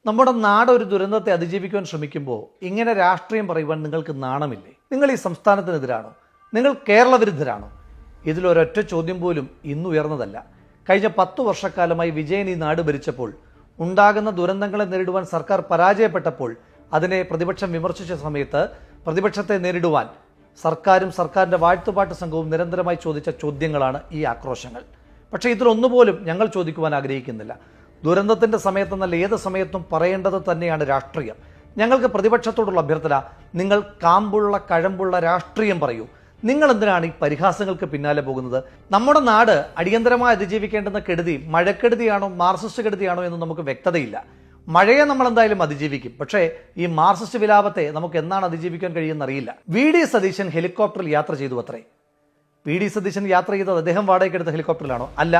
നമ്മുടെ നാട് ഒരു ദുരന്തത്തെ അതിജീവിക്കുവാൻ ശ്രമിക്കുമ്പോൾ ഇങ്ങനെ രാഷ്ട്രീയം പറയുവാൻ നിങ്ങൾക്ക് നാണമില്ലേ? നിങ്ങൾ ഈ സംസ്ഥാനത്തിനെതിരാണോ? നിങ്ങൾ കേരള വിരുദ്ധരാണോ? ഇതിലൊരൊറ്റ ചോദ്യം പോലും ഇന്ന് ഉയർന്നതല്ല. കഴിഞ്ഞ 10 വർഷക്കാലമായി വിജയൻ ഈ നാട് ഭരിച്ചപ്പോൾ ഉണ്ടാകുന്ന ദുരന്തങ്ങളെ നേരിടുവാൻ സർക്കാർ പരാജയപ്പെട്ടപ്പോൾ അതിനെ പ്രതിപക്ഷം വിമർശിച്ച സമയത്ത് പ്രതിപക്ഷത്തെ നേരിടുവാൻ സർക്കാരും സർക്കാരിൻ്റെ വാഴ്ത്തുപാട്ട് സംഘവും നിരന്തരമായി ചോദിച്ച ചോദ്യങ്ങളാണ് ഈ ആക്രോശങ്ങൾ. പക്ഷേ ഇതിലൊന്നുപോലും ഞങ്ങൾ ചോദിക്കുവാൻ ആഗ്രഹിക്കുന്നില്ല. ദുരന്തത്തിൻ്റെ സമയത്തെന്നല്ല, ഏത് സമയത്തും പറയേണ്ടത് തന്നെയാണ് രാഷ്ട്രീയം. ഞങ്ങൾക്ക് പ്രതിപക്ഷത്തോടുള്ള അഭ്യർത്ഥന, നിങ്ങൾ കാമ്പുള്ള കഴമ്പുള്ള രാഷ്ട്രീയം പറയൂ. നിങ്ങൾ എന്തിനാണ് ഈ പരിഹാസങ്ങൾക്ക് പിന്നാലെ പോകുന്നത്? നമ്മുടെ നാട് അടിയന്തരമായി അതിജീവിക്കേണ്ടുന്ന കെടുതി മഴക്കെടുതിയാണോ മാർക്സിസ്റ്റ് കെടുതിയാണോ എന്ന് നമുക്ക് വ്യക്തതയില്ല. മഴയെ നമ്മൾ എന്തായാലും അതിജീവിക്കും. പക്ഷേ ഈ മാർക്സിസ്റ്റ് വിലാപത്തെ നമുക്ക് എന്നാണ് അതിജീവിക്കാൻ കഴിയുമെന്നറിയില്ല. VD സതീശൻ ഹെലികോപ്റ്ററിൽ യാത്ര ചെയ്തു അത്രേ. VD സതീശൻ യാത്ര ചെയ്തത് അദ്ദേഹം വാടകയ്ക്കെടുത്ത ഹെലികോപ്റ്ററിലാണോ? അല്ല.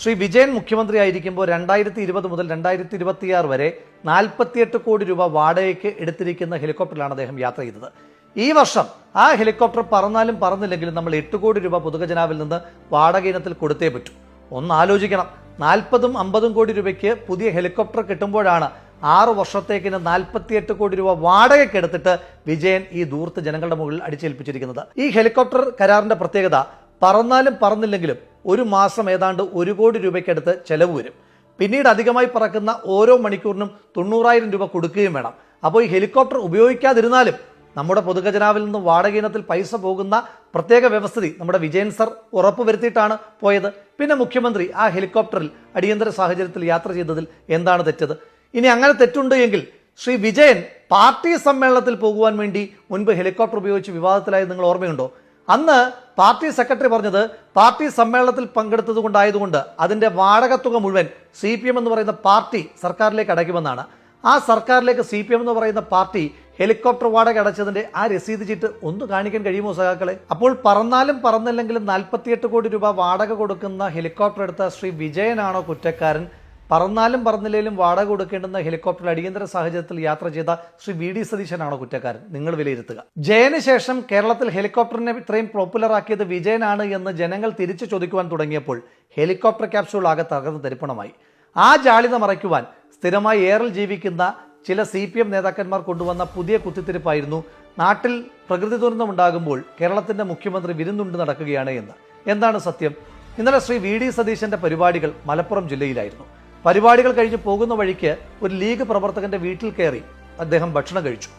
ശ്രീ വിജയൻ മുഖ്യമന്ത്രി ആയിരിക്കുമ്പോൾ 2020 മുതൽ 2026 വരെ 48 കോടി രൂപ വാടകയ്ക്ക് എടുത്തിരിക്കുന്ന ഹെലികോപ്റ്ററിലാണ് അദ്ദേഹം യാത്ര ചെയ്തത്. ഈ വർഷം ആ ഹെലികോപ്റ്റർ പറന്നാലും പറന്നില്ലെങ്കിലും നമ്മൾ 8 കോടി രൂപ പൊതുഖജനാവിൽ നിന്ന് വാടക ഇനത്തിൽ കൊടുത്തേ പറ്റൂ. ഒന്ന് ആലോചിക്കണം. 40-50 കോടി രൂപയ്ക്ക് പുതിയ ഹെലികോപ്റ്റർ കിട്ടുമ്പോഴാണ് 6 വർഷത്തേക്കിന് 48 കോടി രൂപ വാടകയ്ക്ക് എടുത്തിട്ട് വിജയൻ ഈ ദൂർത്ത് ജനങ്ങളുടെ മുകളിൽ അടിച്ചേൽപ്പിച്ചിരിക്കുന്നത്. ഈ ഹെലികോപ്റ്റർ കരാറിന്റെ പ്രത്യേകത, പറന്നാലും പറന്നില്ലെങ്കിലും ഒരു മാസം ഏതാണ്ട് 1 കോടി രൂപയ്ക്കടുത്ത് ചെലവ് വരും. പിന്നീട് അധികമായി പറക്കുന്ന ഓരോ മണിക്കൂറിനും 90,000 രൂപ കൊടുക്കുകയും വേണം. അപ്പോൾ ഈ ഹെലികോപ്റ്റർ ഉപയോഗിക്കാതിരുന്നാലും നമ്മുടെ പൊതുഖജനാവിൽ നിന്ന് വാടക ഇനത്തിൽ പൈസ പോകുന്ന പ്രത്യേക വ്യവസ്ഥിതി നമ്മുടെ വിജയൻ സർ ഉറപ്പുവരുത്തിയിട്ടാണ് പോയത്. പിന്നെ മുഖ്യമന്ത്രി ആ ഹെലികോപ്റ്ററിൽ അടിയന്തര സാഹചര്യത്തിൽ യാത്ര ചെയ്തതിൽ എന്താണ് തെറ്റത്? ഇനി അങ്ങനെ തെറ്റുണ്ട് എങ്കിൽ ശ്രീ വിജയൻ പാർട്ടി സമ്മേളനത്തിൽ പോകുവാൻ വേണ്ടി മുൻപ് ഹെലികോപ്റ്റർ ഉപയോഗിച്ച് വിവാദത്തിലായത് നിങ്ങൾ ഓർമ്മയുണ്ടോ? അന്ന് പാർട്ടി സെക്രട്ടറി പറഞ്ഞത് പാർട്ടി സമ്മേളനത്തിൽ പങ്കെടുത്തത് കൊണ്ടായതുകൊണ്ട് അതിന്റെ വാടക തുക മുഴുവൻ CPM എന്ന് പറയുന്ന പാർട്ടി സർക്കാരിലേക്ക് അടയ്ക്കുമെന്നാണ്. ആ സർക്കാരിലേക്ക് CPM എന്ന് പറയുന്ന പാർട്ടി ഹെലികോപ്റ്റർ വാടക അടച്ചതിന്റെ ആ രസീത് ചീട്ട് ഒന്ന് കാണിക്കാൻ കഴിയുമോ സഖാക്കളെ? അപ്പോൾ പറന്നാലും പറന്നില്ലെങ്കിലും 48 കോടി രൂപ വാടക കൊടുക്കുന്ന ഹെലികോപ്റ്റർ എടുത്ത ശ്രീ വിജയനാണോ കുറ്റക്കാരൻ? പറന്നാലും പറന്നില്ലെങ്കിലും വാടക കൊടുക്കേണ്ടുന്ന ഹെലികോപ്റ്ററിൽ അടിയന്തര സാഹചര്യത്തിൽ യാത്ര ചെയ്ത ശ്രീ VD സതീശനാണോ കുറ്റക്കാരൻ? നിങ്ങൾ വിലയിരുത്തുക. ജയന് ശേഷം കേരളത്തിൽ ഹെലികോപ്റ്ററിനെ ഇത്രയും പോപ്പുലർ ആക്കിയത് വിജയനാണ് എന്ന് ജനങ്ങൾ തിരിച്ചു ചോദിക്കുവാൻ തുടങ്ങിയപ്പോൾ ഹെലികോപ്റ്റർ ക്യാപ്സ്യൂൾ ആകെ തകർന്ന് തരിപ്പണമായി. ആ ജാളിത മറയ്ക്കുവാൻ സ്ഥിരമായി എയറിൽ ജീവിക്കുന്ന ചില CPM നേതാക്കന്മാർ കൊണ്ടുവന്ന പുതിയ കുത്തിത്തിരിപ്പായിരുന്നു നാട്ടിൽ പ്രകൃതി ദുരന്തം ഉണ്ടാകുമ്പോൾ കേരളത്തിന്റെ മുഖ്യമന്ത്രി വിരുന്നുണ്ട് നടക്കുകയാണ് എന്ന്. എന്താണ് സത്യം? ഇന്നലെ ശ്രീ VD സതീശന്റെ പരിപാടികൾ മലപ്പുറം ജില്ലയിലായിരുന്നു. പരിപാടികൾ കഴിഞ്ഞ് പോകുന്ന വഴിക്ക് ഒരു ലീഗ് പ്രവർത്തകന്റെ വീട്ടിൽ കയറി അദ്ദേഹം ഭക്ഷണം കഴിച്ചു.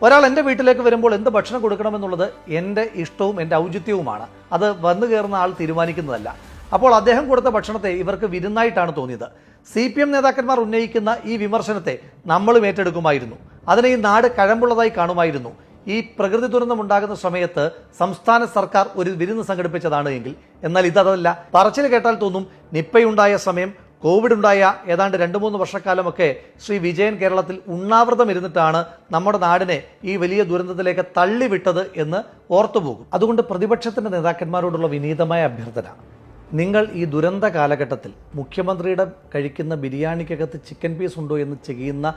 ഒരാൾ എൻ്റെ വീട്ടിലേക്ക് വരുമ്പോൾ എന്ത് ഭക്ഷണം കൊടുക്കണമെന്നുള്ളത് എൻ്റെ ഇഷ്ടവും എൻ്റെ ഔചിത്യവുമാണ്. അത് വന്നു കയറുന്ന ആൾ തീരുമാനിക്കുന്നതല്ല. അപ്പോൾ അദ്ദേഹം കൊടുത്ത ഭക്ഷണത്തെ ഇവർക്ക് വിരുന്നായിട്ടാണ് തോന്നിയത്. CPM നേതാക്കന്മാർ ഉന്നയിക്കുന്ന ഈ വിമർശനത്തെ നമ്മളും ഏറ്റെടുക്കുമായിരുന്നു. അതിനെ ഈ നാട് കഴമ്പുള്ളതായി കാണുമായിരുന്നു. ഈ പ്രകൃതി ദുരന്തം ഉണ്ടാകുന്ന സമയത്ത് സംസ്ഥാന സർക്കാർ ഒരു വിരുന്ന് സംഘടിപ്പിച്ചതാണ് എങ്കിൽ. എന്നാൽ ഇതല്ല. പറച്ചിൽ കേട്ടാൽ തോന്നും നിപ്പയുണ്ടായ സമയം, കോവിഡ് ഉണ്ടായ ഏതാണ്ട് 2-3 വർഷക്കാലമൊക്കെ ശ്രീ വിജയൻ കേരളത്തിൽ ഉണ്ണാവൃതം ഇരുന്നിട്ടാണ് നമ്മുടെ നാടിനെ ഈ വലിയ ദുരന്തത്തിലേക്ക് തള്ളിവിട്ടത് എന്ന് ഓർത്തുപോകും. അതുകൊണ്ട് പ്രതിപക്ഷത്തിന്റെ നേതാക്കന്മാരോടുള്ള വിനീതമായ അഭ്യർത്ഥന, നിങ്ങൾ ഈ ദുരന്ത കാലഘട്ടത്തിൽ മുഖ്യമന്ത്രിയുടെ കഴിക്കുന്ന ബിരിയാണിക്കകത്ത് ചിക്കൻ പീസ് ഉണ്ടോ എന്ന് ചെയ്യുന്ന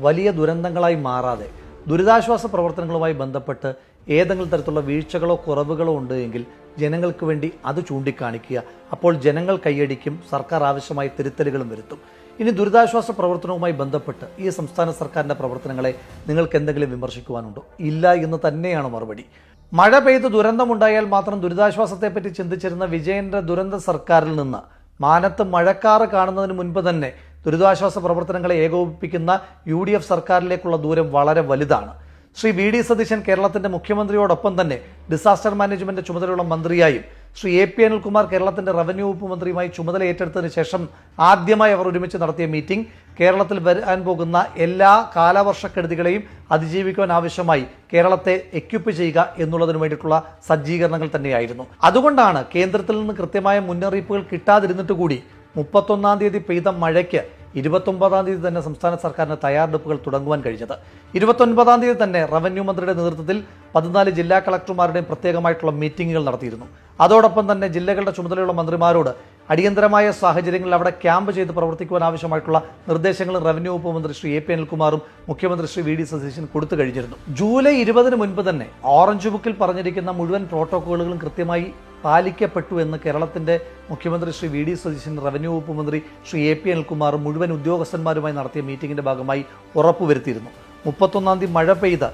വലിയ ദുരന്തങ്ങളായി മാറാതെ ദുരിതാശ്വാസ പ്രവർത്തനങ്ങളുമായി ബന്ധപ്പെട്ട് ഏതെങ്കിലും തരത്തിലുള്ള വീഴ്ചകളോ കുറവുകളോ ഉണ്ട് എങ്കിൽ ജനങ്ങൾക്ക് വേണ്ടി അത് ചൂണ്ടിക്കാണിക്കുക. അപ്പോൾ ജനങ്ങൾ കൈയടിക്കും, സർക്കാർ ആവശ്യമായ തിരുത്തലുകളും വരുത്തും. ഇനി ദുരിതാശ്വാസ പ്രവർത്തനവുമായി ബന്ധപ്പെട്ട് ഈ സംസ്ഥാന സർക്കാരിൻ്റെ പ്രവർത്തനങ്ങളെ നിങ്ങൾക്ക് എന്തെങ്കിലും വിമർശിക്കുവാനുണ്ടോ? ഇല്ല എന്ന് തന്നെയാണ് മറുപടി. മഴ പെയ്ത് ദുരന്തമുണ്ടായാൽ മാത്രം ദുരിതാശ്വാസത്തെപ്പറ്റി ചിന്തിച്ചിരുന്ന വിജയന്റെ ദുരന്ത സർക്കാരിൽ നിന്ന് മാനത്ത് മഴക്കാറ് കാണുന്നതിന് മുൻപ് തന്നെ ദുരിതാശ്വാസ പ്രവർത്തനങ്ങളെ ഏകോപിപ്പിക്കുന്ന UDF സർക്കാരിലേക്കുള്ള ദൂരം വളരെ വലുതാണ്. ശ്രീ VD സതീശൻ കേരളത്തിന്റെ മുഖ്യമന്ത്രിയോടൊപ്പം തന്നെ ഡിസാസ്റ്റർ മാനേജ്മെന്റ് ചുമതലയുള്ള മന്ത്രിയായും ശ്രീ AP അനിൽകുമാർ കേരളത്തിന്റെ റവന്യൂ വകുപ്പ് മന്ത്രിയുമായി ചുമതല ഏറ്റെടുത്തതിന് ശേഷം ആദ്യമായി അവർ ഒരുമിച്ച് നടത്തിയ മീറ്റിംഗ് കേരളത്തിൽ വരാൻ പോകുന്ന എല്ലാ കാലവർഷക്കെടുതികളെയും അതിജീവിക്കുവാൻ ആവശ്യമായി കേരളത്തെ എക്യുപ്പ് ചെയ്യുക എന്നുള്ളതിനു വേണ്ടിയിട്ടുള്ള സജ്ജീകരണങ്ങൾ തന്നെയായിരുന്നു. അതുകൊണ്ടാണ് കേന്ദ്രത്തിൽ നിന്ന് കൃത്യമായ മുന്നറിയിപ്പുകൾ കിട്ടാതിരുന്നിട്ട് കൂടി 31-ാം തീയതി പെയ്ത മഴയ്ക്ക് 29-ാം തീയതി തന്നെ സംസ്ഥാന സർക്കാരിന് തയ്യാറെടുപ്പുകൾ തുടങ്ങുവാൻ കഴിഞ്ഞത്. 29-ാം തീയതി തന്നെ റവന്യൂ മന്ത്രിയുടെ നേതൃത്വത്തിൽ 14 ജില്ലാ കളക്ടർമാരുടെയും പ്രത്യേകമായിട്ടുള്ള മീറ്റിംഗുകൾ നടത്തിയിരുന്നു. അതോടൊപ്പം തന്നെ ജില്ലകളുടെ ചുമതലയുള്ള മന്ത്രിമാരോട് അടിയന്തരമായ സാഹചര്യങ്ങളിൽ അവിടെ ക്യാമ്പ് ചെയ്ത് പ്രവർത്തിക്കുവാൻ ആവശ്യമായിട്ടുള്ള നിർദ്ദേശങ്ങളും റവന്യൂ വകുപ്പ് മന്ത്രി ശ്രീ എ പി അനിൽകുമാറും മുഖ്യമന്ത്രി ശ്രീ വി ഡി സതീശൻ കൊടുത്തു കഴിഞ്ഞിരുന്നു. ജൂലൈ 20 മുൻപ് തന്നെ ഓറഞ്ച് ബുക്കിൽ പറഞ്ഞിരിക്കുന്ന മുഴുവൻ പ്രോട്ടോക്കോളുകളും കൃത്യമായി പാലിക്കപ്പെട്ടു എന്ന് കേരളത്തിന്റെ മുഖ്യമന്ത്രി Shri V D Satheesan, revenue വകുപ്പ് മന്ത്രി ശ്രീ എ പി അനിൽകുമാറും മുഴുവൻ ഉദ്യോഗസ്ഥന്മാരുമായി നടത്തിയ മീറ്റിംഗിന്റെ ഭാഗമായി ഉറപ്പുവരുത്തിയിരുന്നു. 31-ാം തീയതി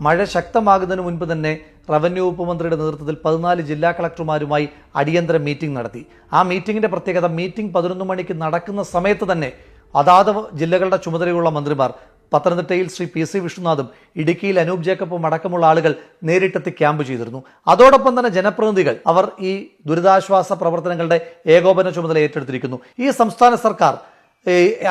മഴ ശക്തമാകുന്നതിന് മുൻപ് തന്നെ റവന്യൂ വകുപ്പ് മന്ത്രിയുടെ നേതൃത്വത്തിൽ 14 ജില്ലാ കളക്ടർമാരുമായി അടിയന്തര മീറ്റിംഗ് നടത്തി. ആ മീറ്റിംഗിന്റെ പ്രത്യേകത, മീറ്റിംഗ് 11 മണിക്ക് നടക്കുന്ന സമയത്ത് തന്നെ അതാത് ജില്ലകളുടെ ചുമതലയുള്ള മന്ത്രിമാർ, പത്തനംതിട്ടയിൽ ശ്രീ പി സി വിഷ്ണുനാഥും ഇടുക്കിയിൽ അനൂപ് ജേക്കബും അടക്കമുള്ള ആളുകൾ നേരിട്ടെത്തി ക്യാമ്പ് ചെയ്തിരുന്നു. അതോടൊപ്പം തന്നെ ജനപ്രതിനിധികൾ അവർ ഈ ദുരിതാശ്വാസ പ്രവർത്തനങ്ങളുടെ ഏകോപന ചുമതല ഏറ്റെടുത്തിരിക്കുന്നു. ഈ സംസ്ഥാന സർക്കാർ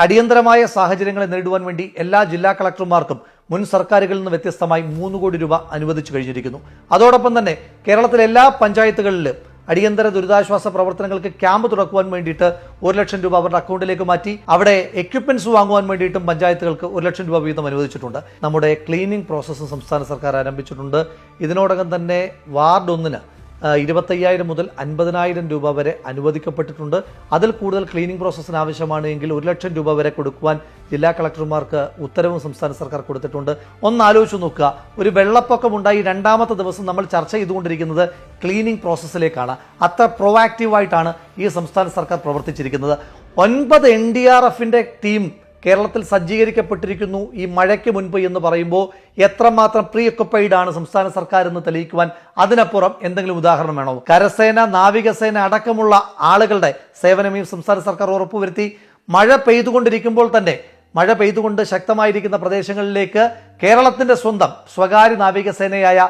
അടിയന്തരമായ സാഹചര്യങ്ങളെ നേരിടുവാൻ വേണ്ടി എല്ലാ ജില്ലാ കളക്ടർമാർക്കും മുൻ സർക്കാരുകളിൽ നിന്ന് വ്യത്യസ്തമായി 3 കോടി രൂപ അനുവദിച്ചു കഴിഞ്ഞിരിക്കുന്നു. അതോടൊപ്പം തന്നെ കേരളത്തിലെ എല്ലാ പഞ്ചായത്തുകളിലും അടിയന്തര ദുരിതാശ്വാസ പ്രവർത്തനങ്ങൾക്ക് ക്യാമ്പ് തുറക്കുവാൻ വേണ്ടിയിട്ട് 1 ലക്ഷം രൂപ അവരുടെ അക്കൗണ്ടിലേക്ക് മാറ്റി. അവിടെ എക്യുപ്മെന്റ്സ് വാങ്ങുവാൻ വേണ്ടിയിട്ടും പഞ്ചായത്തുകൾക്ക് 1 ലക്ഷം രൂപ വീതം അനുവദിച്ചിട്ടുണ്ട്. നമ്മുടെ ക്ലീനിങ് പ്രോസസ്സ് സംസ്ഥാന സർക്കാർ ആരംഭിച്ചിട്ടുണ്ട്. ഇതിനോടകം തന്നെ വാർഡ് 1-ന് 25,000 മുതൽ 50,000 രൂപ വരെ അനുവദിക്കപ്പെട്ടിട്ടുണ്ട്. അതിൽ കൂടുതൽ ക്ലീനിങ് പ്രോസസ്സിന് ആവശ്യമാണ് എങ്കിൽ 1 ലക്ഷം രൂപ വരെ കൊടുക്കുവാൻ ജില്ലാ കളക്ടർമാർക്ക് ഉത്തരവും സംസ്ഥാന സർക്കാർ കൊടുത്തിട്ടുണ്ട്. ഒന്ന് ആലോചിച്ച് നോക്കുക, ഒരു വെള്ളപ്പൊക്കം ഉണ്ടായി 2ാമത്തെ ദിവസം നമ്മൾ ചർച്ച ചെയ്തുകൊണ്ടിരിക്കുന്നത് ക്ലീനിങ് പ്രോസസ്സിലേക്കാണ്. അത്ര പ്രൊആക്റ്റീവായിട്ടാണ് ഈ സംസ്ഥാന സർക്കാർ പ്രവർത്തിച്ചിരിക്കുന്നത്. 9 NDRFന്റെ ടീം കേരളത്തിൽ സജ്ജീകരിക്കപ്പെട്ടിരിക്കുന്നു ഈ മഴയ്ക്ക് മുൻപ് എന്ന് പറയുമ്പോൾ എത്രമാത്രം പ്രീ ഒക്കുപ്പൈഡ് ആണ് സംസ്ഥാന സർക്കാർ എന്ന് തെളിയിക്കുവാൻ അതിനപ്പുറം എന്തെങ്കിലും ഉദാഹരണം വേണോ? കരസേന, നാവികസേന അടക്കമുള്ള ആളുകളുടെ സേവനം ഈ സംസ്ഥാന സർക്കാർ ഉറപ്പുവരുത്തി. മഴ പെയ്തുകൊണ്ടിരിക്കുമ്പോൾ തന്നെ, മഴ പെയ്തുകൊണ്ട് ശക്തമായിരിക്കുന്ന പ്രദേശങ്ങളിലേക്ക് കേരളത്തിന്റെ സ്വന്തം സ്വകാര്യ നാവികസേനയായ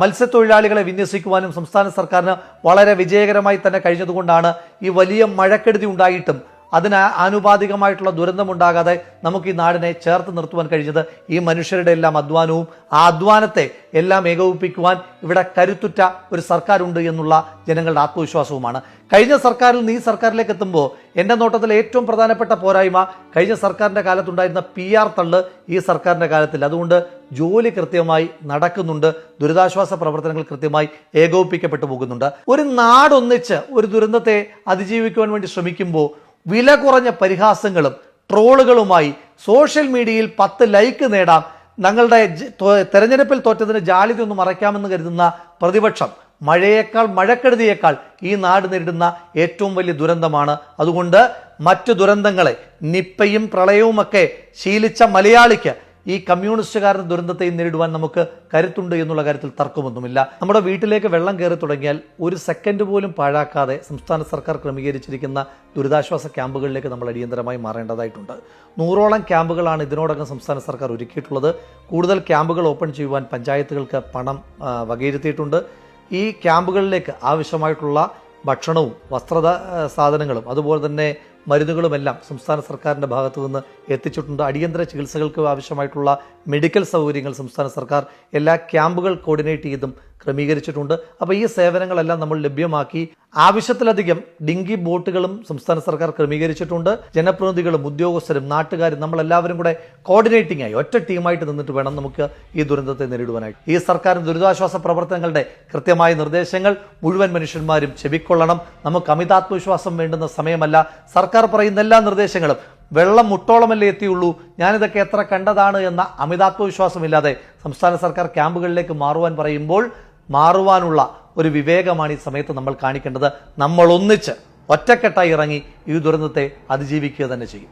മത്സ്യത്തൊഴിലാളികളെ വിന്യസിക്കുവാനും സംസ്ഥാന സർക്കാരിന് വളരെ വിജയകരമായി തന്നെ കഴിഞ്ഞതുകൊണ്ടാണ് ഈ വലിയ മഴക്കെടുതി ഉണ്ടായിട്ടും അതിന് ആനുപാതികമായിട്ടുള്ള ദുരന്തമുണ്ടാകാതെ നമുക്ക് ഈ നാടിനെ ചേർത്ത് നിർത്തുവാൻ കഴിഞ്ഞത്. ഈ മനുഷ്യരുടെ എല്ലാം അധ്വാനവും ആ അധ്വാനത്തെ എല്ലാം ഏകോപിപ്പിക്കുവാൻ ഇവിടെ കരുത്തുറ്റ ഒരു സർക്കാരുണ്ട് എന്നുള്ള ജനങ്ങളുടെ ആത്മവിശ്വാസവുമാണ്. കഴിഞ്ഞ സർക്കാരിൽ നിന്ന് ഈ സർക്കാരിലേക്ക് എത്തുമ്പോൾ എൻ്റെ നോട്ടത്തിൽ ഏറ്റവും പ്രധാനപ്പെട്ട പോരായ്മ കഴിഞ്ഞ സർക്കാരിൻ്റെ കാലത്തുണ്ടായിരുന്ന PR തള്ള് ഈ സർക്കാരിൻ്റെ കാലത്തിൽ. അതുകൊണ്ട് ജോലി കൃത്യമായി നടക്കുന്നുണ്ട്, ദുരിതാശ്വാസ പ്രവർത്തനങ്ങൾ കൃത്യമായി ഏകോപിപ്പിക്കപ്പെട്ടു പോകുന്നുണ്ട്. ഒരു നാടൊന്നിച്ച് ഒരു ദുരന്തത്തെ അതിജീവിക്കുവാൻ വേണ്ടി ശ്രമിക്കുമ്പോൾ വില കുറഞ്ഞ പരിഹാസങ്ങളും ട്രോളുകളുമായി സോഷ്യൽ മീഡിയയിൽ 10 ലൈക്ക് നേടാം, ഞങ്ങളുടെ തെരഞ്ഞെടുപ്പിൽ തോറ്റതിന് ജാള്യത മറയ്ക്കാമെന്ന് കരുതുന്ന പ്രതിപക്ഷം മഴക്കെടുതിയേക്കാൾ ഈ നാട് നേരിടുന്ന ഏറ്റവും വലിയ ദുരന്തമാണ്. അതുകൊണ്ട് മറ്റു ദുരന്തങ്ങളെ, നിപ്പയും പ്രളയവുമൊക്കെ ശീലിച്ച മലയാളിക്ക് ഈ കമ്മ്യൂണിസ്റ്റുകാരുടെ ദുരന്തത്തെ നേരിടുവാൻ നമുക്ക് കരുത്തുണ്ട് എന്നുള്ള കാര്യത്തിൽ തർക്കമൊന്നുമില്ല. നമ്മുടെ വീട്ടിലേക്ക് വെള്ളം കയറി തുടങ്ങിയാൽ 1 സെക്കൻഡ് പോലും പാഴാക്കാതെ സംസ്ഥാന സർക്കാർ ക്രമീകരിച്ചിരിക്കുന്ന ദുരിതാശ്വാസ ക്യാമ്പുകളിലേക്ക് നമ്മൾ അടിയന്തരമായി മാറേണ്ടതായിട്ടുണ്ട്. 100ഓളം ക്യാമ്പുകളാണ് ഇതിനോടകം സംസ്ഥാന സർക്കാർ ഒരുക്കിയിട്ടുള്ളത്. കൂടുതൽ ക്യാമ്പുകൾ ഓപ്പൺ ചെയ്യുവാൻ പഞ്ചായത്തുകൾക്ക് പണം വകയിരുത്തിയിട്ടുണ്ട്. ഈ ക്യാമ്പുകളിലേക്ക് ആവശ്യമായിട്ടുള്ള ഭക്ഷണവും വസ്ത്ര സാധനങ്ങളും അതുപോലെ തന്നെ മരുന്നുകളുമെല്ലാം സംസ്ഥാന സർക്കാരിൻ്റെ ഭാഗത്തു നിന്ന് എത്തിച്ചിട്ടുണ്ട്. അടിയന്തര ചികിത്സകൾക്ക് ആവശ്യമായിട്ടുള്ള മെഡിക്കൽ സൗകര്യങ്ങൾ സംസ്ഥാന സർക്കാർ എല്ലാ ക്യാമ്പുകൾ കോർഡിനേറ്റ് ചെയ്തും ക്രമീകരിച്ചിട്ടുണ്ട്. അപ്പോൾ ഈ സേവനങ്ങളെല്ലാം നമ്മൾ ലഭ്യമാക്കി. ആവശ്യത്തിലധികം ഡിങ്കി ബോട്ടുകളും സംസ്ഥാന സർക്കാർ ക്രമീകരിച്ചിട്ടുണ്ട്. ജനപ്രതിനിധികളും ഉദ്യോഗസ്ഥരും നാട്ടുകാരും നമ്മളെല്ലാവരും കൂടെ കോർഡിനേറ്റിംഗ് ആയി ഒറ്റ ടീമായിട്ട് നിന്നിട്ട് വേണം നമുക്ക് ഈ ദുരന്തത്തെ നേരിടുവാനായിട്ട്. ഈ സർക്കാർ ദുരിതാശ്വാസ പ്രവർത്തനങ്ങളുടെ കൃത്യമായ നിർദ്ദേശങ്ങൾ മുഴുവൻ മനുഷ്യന്മാരും ചെവിക്കൊള്ളണം. നമുക്ക് അമിതാത്മവിശ്വാസം വേണ്ടുന്ന സമയമല്ല. സർക്കാർ പറയുന്ന എല്ലാ നിർദ്ദേശങ്ങളും വെള്ളം മുട്ടോളമല്ലേ എത്തിയുള്ളൂ, ഞാനിതൊക്കെ എത്ര കണ്ടതാണ് എന്ന അമിതാത്മവിശ്വാസമില്ലാതെ സംസ്ഥാന സർക്കാർ ക്യാമ്പുകളിലേക്ക് മാറുവാൻ പറയുമ്പോൾ മാറുവാനുള്ള ഒരു വിവേകമാണ് ഈ സമയത്ത് നമ്മൾ കാണിക്കേണ്ടത്. നമ്മൾ ഒന്നിച്ച് ഒറ്റക്കെട്ടായി ഇറങ്ങി ഈ ദുരന്തത്തെ അതിജീവിക്കുക തന്നെ ചെയ്യും.